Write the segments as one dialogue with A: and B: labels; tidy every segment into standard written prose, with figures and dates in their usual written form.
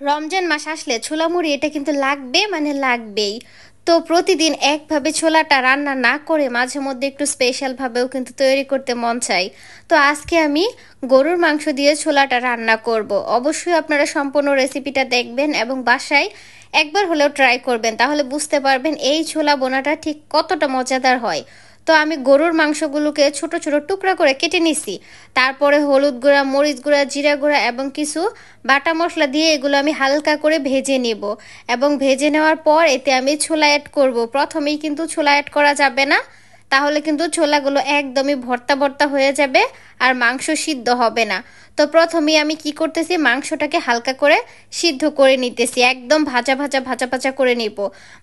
A: রমজান মাস আসলে ছোলা মুড়ি এটা কিন্তু লাগবে মানে লাগবেই। তো প্রতিদিন একভাবে ছোলাটা রান্না না করে মাঝে মধ্যে একটু স্পেশাল ভাবেও কিন্তু তৈরি করতে মন চাই। তো আজকে আমি গরুর মাংস দিয়ে ছোলাটা রান্না করব। অবশ্যই আপনারা সম্পূর্ণ রেসিপিটা দেখবেন এবং বাসায় একবার হলেও ট্রাই করবেন, তাহলে বুঝতে পারবেন এই ছোলা বোনাটা ঠিক কতটা মজাদার হয়। তো আমি গরুর মাংসগুলোকে ছোট ছোট টুকরা করে কেটে নিছি। তারপরে হলুদ গুঁড়া, মরিচ গুঁড়া, জিরা গুঁড়া এবং কিছু বাটা মশলা দিয়ে এগুলো আমি হালকা করে ভেজে নেব। এবং ভেজে নেওয়ার পর এতে আমি ছোলা অ্যাড করব। প্রথমেই কিন্তু ছোলা অ্যাড করা যাবে না, তাহলে কিন্তু ছোলাগুলো একদমই ভর্তা ভর্তা হয়ে যাবে আর মাংস সিদ্ধ হবে না। তো প্রথমেই আমি কি করতেছি, মাংসটাকে হালকা করে সিদ্ধ করে নিতেছি, একদম ভাজা ভাজা ভাজা ভাজা করে নিব।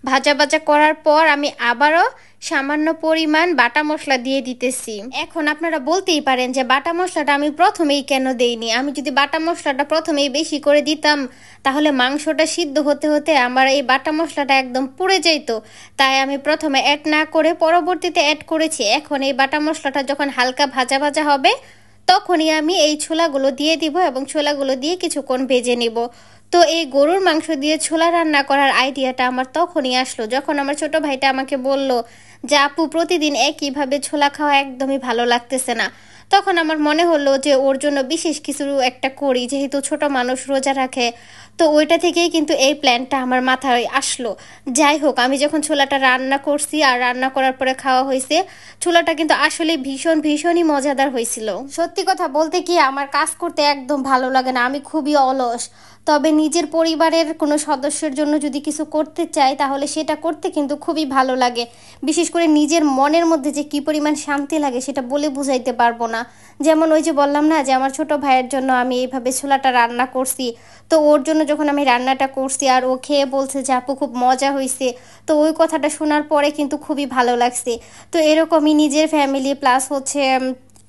A: ভাজা ভাজা করার পর আমি আবারও সামান্য পরিমাণ বাটা মশলা দিয়ে দিতেছি। এখন আপনারা বলতেই পারেন যে বাটা মশলাটা আমি প্রথমেই কেন দেইনি। আমি যদি বাটা মশলাটা প্রথমেই বেশি করে দিতাম তাহলে মাংসটা সিদ্ধ হতে হতে আমার এই বাটা মশলাটা একদম পুড়ে যেত। তাই আমি প্রথমে অ্যাড না করে পরবর্তীতে অ্যাড করেছি। এখন এই বাটা মশলাটা যখন হালকা ভাজা ভাজা হবে তখনই আমি এই ছোলাগুলো দিয়ে দিব এবং ছোলাগুলো দিয়ে কিছুক্ষণ ভেজে নিব। তো এই গরুর মাংস দিয়ে ছোলা রান্না করার আইডিয়াটা আমার তখনই আসলো যখন আমার ছোট ভাইটা আমাকে বলল যে আপু প্রতিদিন একইভাবে ছোলা খাওয়া একদমই ভালো লাগতেছে না। তখন আমার মনে হলো যে ওর জন্য বিশেষ কিছু একটা করি, যেহেতু ছোট মানুষ রোজা রাখে। তো ওইটা থেকেই কিন্তু এই প্ল্যানটা আমার মাথায় আসলো। যাই হোক, আমি যখন ছোলাটা রান্না করছি আর রান্না করার পরে খাওয়া হয়েছে, ছোলাটা কিন্তু আসলে ভীষণ ভীষণই মজাদার হয়েছিল। সত্যি কথা বলতে কি, আমার কাজ করতে একদম ভালো লাগে না, আমি খুবই অলস। তবে নিজের পরিবারের কোনো সদস্যের জন্য যদি কিছু করতে চাই তাহলে সেটা করতে কিন্তু খুবই ভালো লাগে। বিশেষ করে নিজের মনের মধ্যে যে কী পরিমাণ শান্তি লাগে সেটা বলে বুঝাইতে পারবো না। যেমন ওই যে বললাম না যে আমার ছোট ভাইয়ের জন্য আমি এইভাবে ছোলাটা রান্না করছি। তো ওর জন্য যখন আমি রান্নাটা করছি আর ও খেয়ে বলছে যে আপু খুব মজা হয়েছে, তো ওই কথাটা শোনার পরে কিন্তু খুবই ভালো লাগছে। তো এরকমই নিজের ফ্যামিলি প্লাস হচ্ছে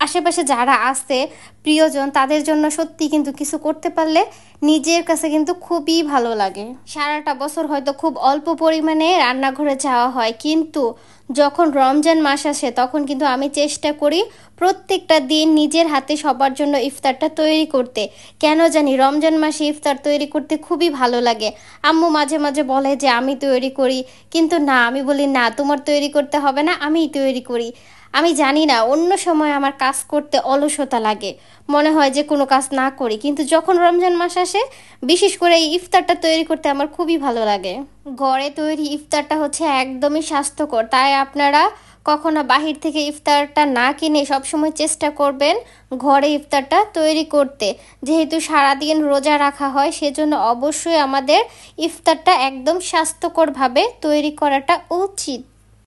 A: আশেপাশে যারা আছে প্রিয়জন, তাদের জন্য সত্যি কিন্তু কিছু করতে পারলে নিজের কাছে কিন্তু খুবই ভালো লাগে। সারাটা বছর হয়তো খুব অল্প পরিমাণে রান্নাঘরে যাওয়া হয়, কিন্তু যখন রমজান মাস আসে তখন কিন্তু আমি চেষ্টা করি প্রত্যেকটা দিন নিজের হাতে সবার জন্য ইফতারটা তৈরি করতে। কেন জানি রমজান মাসে ইফতার তৈরি করতে খুবই ভালো লাগে। আম্মু মাঝে মাঝে বলে যে আমি তৈরি করি, কিন্তু না, আমি বলি না, তোমার তৈরি করতে হবে না, আমিই তৈরি করি। আমি জানি না, অন্য সময় আমার কাজ করতে অলসতা লাগে, মনে হয় যে কোনো কাজ না করি, কিন্তু যখন রমজান মাস আসে বিশেষ করে এই ইফতারটা তৈরি করতে আমার খুবই ভালো লাগে। ঘরে তৈরি ইফতারটা হচ্ছে একদমই স্বাস্থ্যকর, তাই আপনারা কখনো বাহির থেকে ইফতারটা না কিনে সবসময় চেষ্টা করবেন ঘরে ইফতারটা তৈরি করতে। যেহেতু সারাদিন রোজা রাখা হয় সেজন্য অবশ্যই আমাদের ইফতারটা একদম স্বাস্থ্যকরভাবে তৈরি করাটা উচিত।